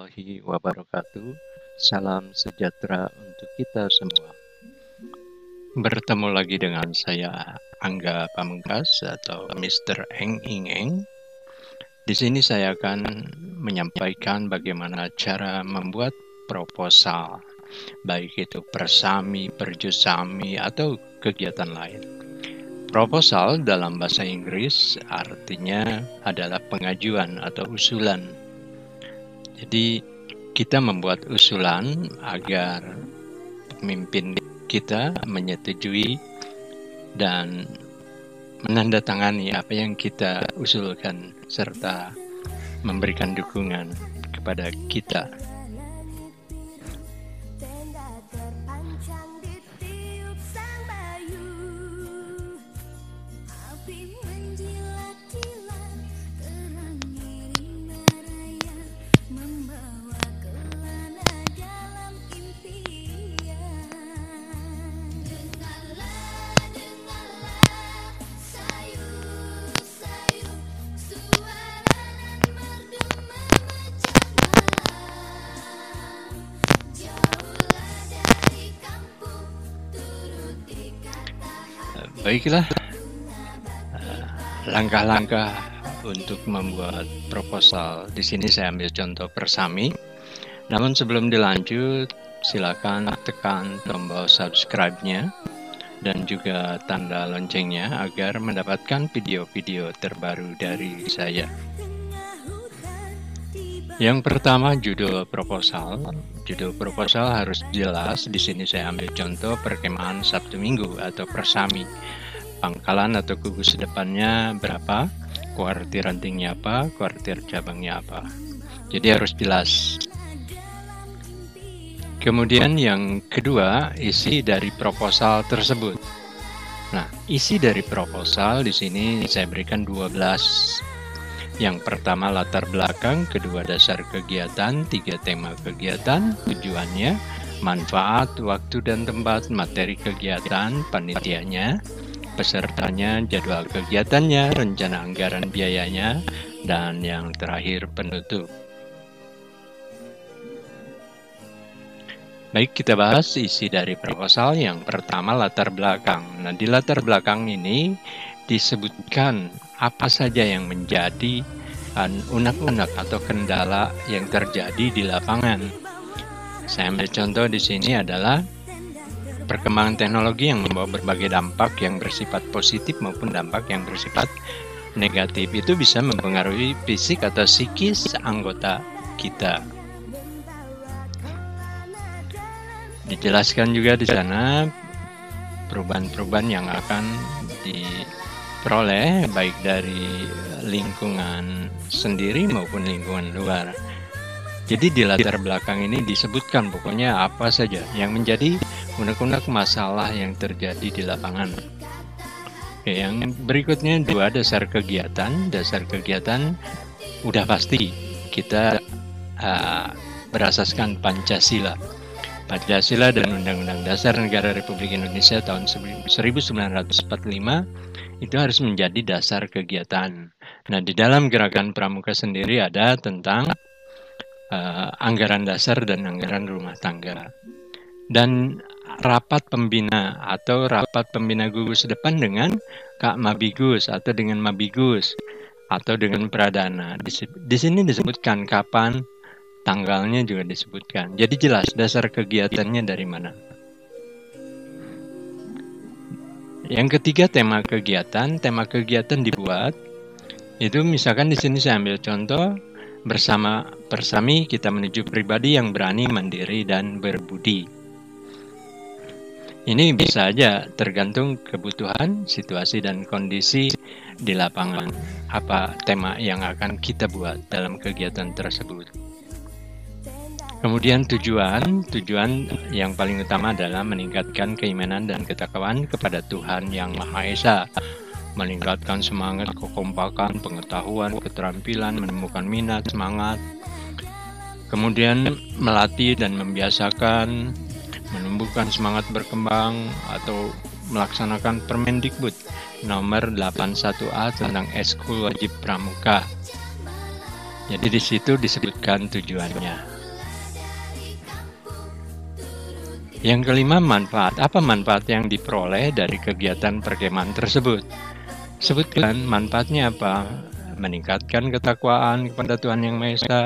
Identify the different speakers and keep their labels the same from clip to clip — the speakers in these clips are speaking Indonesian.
Speaker 1: warahmatullahi wabarakatuh. Salam sejahtera untuk kita semua. Bertemu lagi dengan saya Angga Pamungkas atau Mr. Eng Ing Eng. Di sini saya akan menyampaikan bagaimana cara membuat proposal, baik itu persami, perjusami, atau kegiatan lain. Proposal dalam bahasa Inggris artinya adalah pengajuan atau usulan. Jadi kita membuat usulan agar pemimpin kita menyetujui dan menandatangani apa yang kita usulkan serta memberikan dukungan kepada kita. Baiklah, langkah-langkah untuk membuat proposal. Di sini saya ambil contoh persami. Namun sebelum dilanjut, silakan tekan tombol subscribe-nya dan juga tanda loncengnya agar mendapatkan video-video terbaru dari saya. Yang pertama, judul proposal. Judul proposal harus jelas. Di sini saya ambil contoh perkemahan Sabtu Minggu atau persami. Pangkalan atau gugus depannya berapa, kuartir rantingnya apa, kuartir cabangnya apa. Jadi harus jelas. Kemudian yang kedua, isi dari proposal tersebut. Nah, isi dari proposal di sini saya berikan 12. Yang pertama latar belakang, kedua dasar kegiatan, tiga tema kegiatan, tujuannya, manfaat, waktu dan tempat, materi kegiatan, panitianya, pesertanya, jadwal kegiatannya, rencana anggaran biayanya, dan yang terakhir penutup. Baik, kita bahas isi dari proposal. Yang pertama latar belakang. Nah, di latar belakang ini disebutkan apa saja yang menjadi unek-unek atau kendala yang terjadi di lapangan. Saya ambil contoh di sini adalah perkembangan teknologi yang membawa berbagai dampak yang bersifat positif maupun dampak yang bersifat negatif. Itu bisa mempengaruhi fisik atau psikis anggota kita. Dijelaskan juga di sana perubahan-perubahan yang akan diperoleh baik dari lingkungan sendiri maupun lingkungan luar. Jadi di latar belakang ini disebutkan pokoknya apa saja yang menjadi unek-unek masalah yang terjadi di lapangan. Oke, yang berikutnya dua dasar kegiatan. Dasar kegiatan udah pasti kita berasaskan Pancasila. Pancasila dan Undang-Undang Dasar Negara Republik Indonesia tahun 1945 itu harus menjadi dasar kegiatan. Nah, di dalam gerakan pramuka sendiri ada tentang anggaran dasar dan anggaran rumah tangga. Dan rapat pembina atau rapat pembina gugus depan dengan Kak Mabigus atau dengan Mabigus atau dengan Pradana. Di sini disebutkan kapan, tanggalnya juga disebutkan. Jadi jelas dasar kegiatannya dari mana. Yang ketiga tema kegiatan. Tema kegiatan dibuat itu misalkan di sini saya ambil contoh bersama persami kita menuju pribadi yang berani, mandiri dan berbudi. Ini bisa saja tergantung kebutuhan, situasi dan kondisi di lapangan. Apa tema yang akan kita buat dalam kegiatan tersebut. Kemudian tujuan yang paling utama adalah meningkatkan keimanan dan ketakwaan kepada Tuhan Yang Maha Esa, meningkatkan semangat, kekompakan, pengetahuan, keterampilan, menemukan minat, semangat. Kemudian melatih dan membiasakan, menumbuhkan semangat berkembang atau melaksanakan Permendikbud nomor 81A tentang Eskul Wajib Pramuka. Jadi di situ disebutkan tujuannya. Yang kelima, manfaat. Apa manfaat yang diperoleh dari kegiatan perkemahan tersebut? Sebutkan manfaatnya apa? Meningkatkan ketakwaan kepada Tuhan Yang Maha Esa,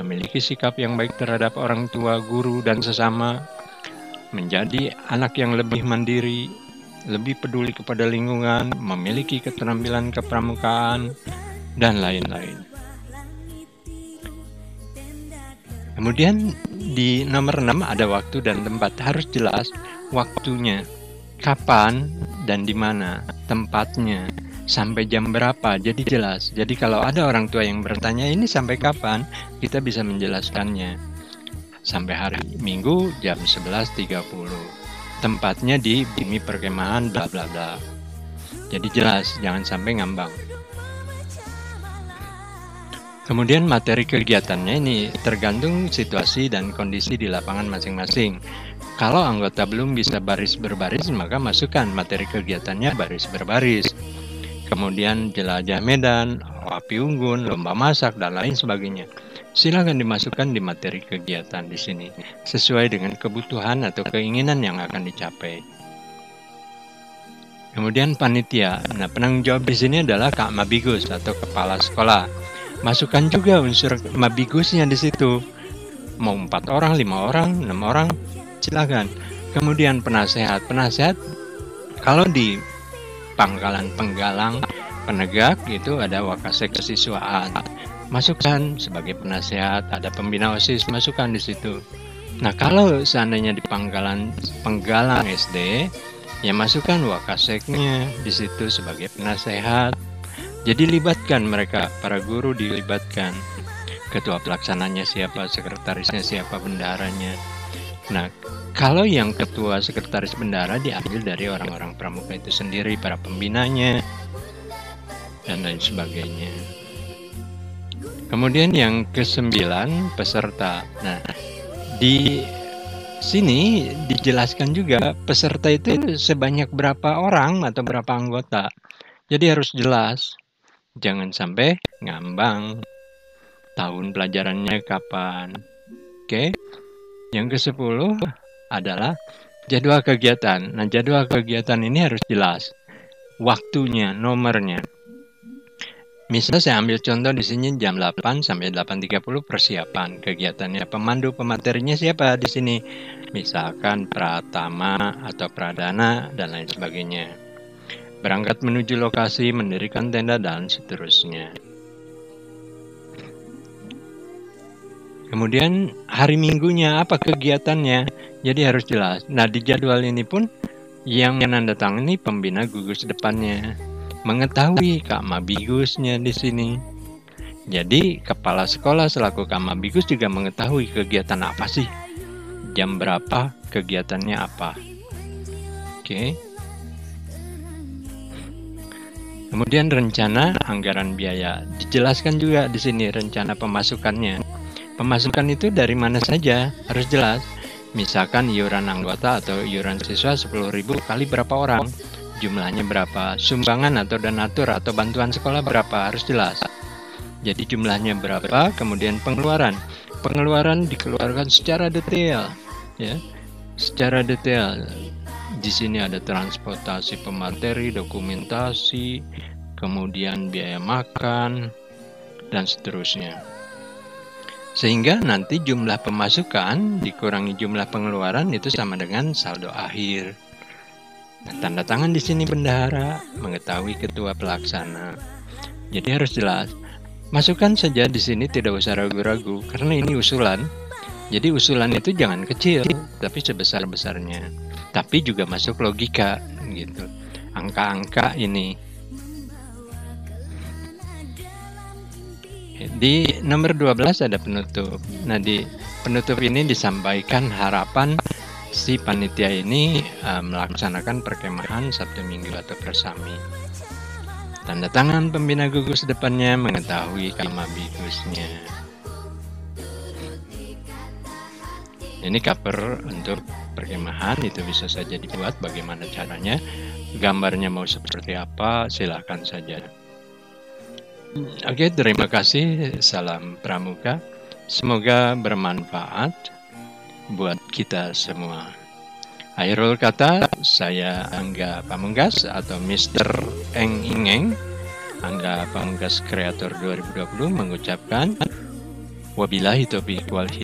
Speaker 1: memiliki sikap yang baik terhadap orang tua, guru, dan sesama, menjadi anak yang lebih mandiri, lebih peduli kepada lingkungan, memiliki keterampilan kepramukaan, dan lain-lain. Kemudian di nomor 6 ada waktu dan tempat. Harus jelas waktunya, kapan dan di mana, tempatnya, sampai jam berapa. Jadi jelas. Jadi kalau ada orang tua yang bertanya ini sampai kapan, kita bisa menjelaskannya. Sampai hari Minggu jam 11.30. Tempatnya di Bumi Perkemahan bla bla bla. Jadi jelas, jangan sampai ngambang. Kemudian materi kegiatannya ini tergantung situasi dan kondisi di lapangan masing-masing. Kalau anggota belum bisa baris berbaris, maka masukkan materi kegiatannya baris berbaris. Kemudian jelajah medan, api unggun, lomba masak, dan lain sebagainya. Silakan dimasukkan di materi kegiatan di sini, sesuai dengan kebutuhan atau keinginan yang akan dicapai. Kemudian panitia. Nah, penanggung jawab di sini adalah Kak Mabigus atau kepala sekolah. Masukkan juga unsur Mabigusnya di situ. Mau 4 orang, 5 orang, 6 orang, silakan. Kemudian penasehat. Penasehat kalau di pangkalan penggalang penegak itu ada wakasek kesiswaan. Masukkan sebagai penasehat, ada pembina OSIS, masukkan di situ. Nah, kalau seandainya di pangkalan penggalang SD, ya masukkan wakaseknya di situ sebagai penasehat. Jadi libatkan mereka, para guru dilibatkan. Ketua pelaksananya siapa, sekretarisnya siapa, bendaharanya. Nah, kalau yang ketua, sekretaris, bendahara diambil dari orang-orang pramuka itu sendiri, para pembinanya, dan lain sebagainya. Kemudian yang ke-9, peserta. Nah, di sini dijelaskan juga peserta itu sebanyak berapa orang atau berapa anggota. Jadi harus jelas. Jangan sampai ngambang. Tahun pelajarannya kapan. Oke. Yang ke-10 adalah jadwal kegiatan. Nah, jadwal kegiatan ini harus jelas. Waktunya, nomornya. Misalnya saya ambil contoh di sini jam 8 sampai 8.30 persiapan kegiatannya. Pemandu pematerinya siapa di sini? Misalkan Pratama atau Pradana dan lain sebagainya. Berangkat menuju lokasi, mendirikan tenda, dan seterusnya. Kemudian hari Minggunya, apa kegiatannya? Jadi harus jelas. Nah, di jadwal ini pun yang menandatangani pembina gugus depannya. Mengetahui Kak Mabigusnya di sini. Jadi kepala sekolah selaku Kak Mabigus juga mengetahui kegiatan apa sih. Jam berapa, kegiatannya apa. Oke. Kemudian rencana anggaran biaya. Dijelaskan juga di sini rencana pemasukannya. Pemasukan itu dari mana saja, harus jelas. Misalkan iuran anggota atau iuran siswa 10.000 kali berapa orang, jumlahnya berapa, sumbangan atau donatur atau bantuan sekolah berapa, harus jelas. Jadi jumlahnya berapa, kemudian pengeluaran. Pengeluaran dikeluarkan secara detail, ya. Secara detail. Di sini ada transportasi pemateri, dokumentasi, kemudian biaya makan, dan seterusnya. Sehingga nanti jumlah pemasukan dikurangi jumlah pengeluaran itu sama dengan saldo akhir. Nah, tanda tangan di sini bendahara, mengetahui ketua pelaksana. Jadi harus jelas. Masukkan saja di sini, tidak usah ragu-ragu, karena ini usulan. Jadi usulan itu jangan kecil, tapi sebesar-besarnya. Tapi juga masuk logika, gitu. Angka-angka ini. Di nomor 12 ada penutup. Nah, di penutup ini disampaikan harapan si panitia ini melaksanakan perkemahan Sabtu Minggu atau Persami. Tanda tangan pembina gugus depannya, mengetahui Kak Mabigusnya. Ini cover untuk perkemahan, itu bisa saja dibuat. Bagaimana caranya, gambarnya mau seperti apa, silahkan saja. Oke, terima kasih. Salam Pramuka. Semoga bermanfaat buat kita semua. Akhirul kata, saya Angga Pamungkas atau Mr. Eng Ingeng, Angga Pamungkas Kreator 2020 mengucapkan wabillahi taufiq wal hidayah.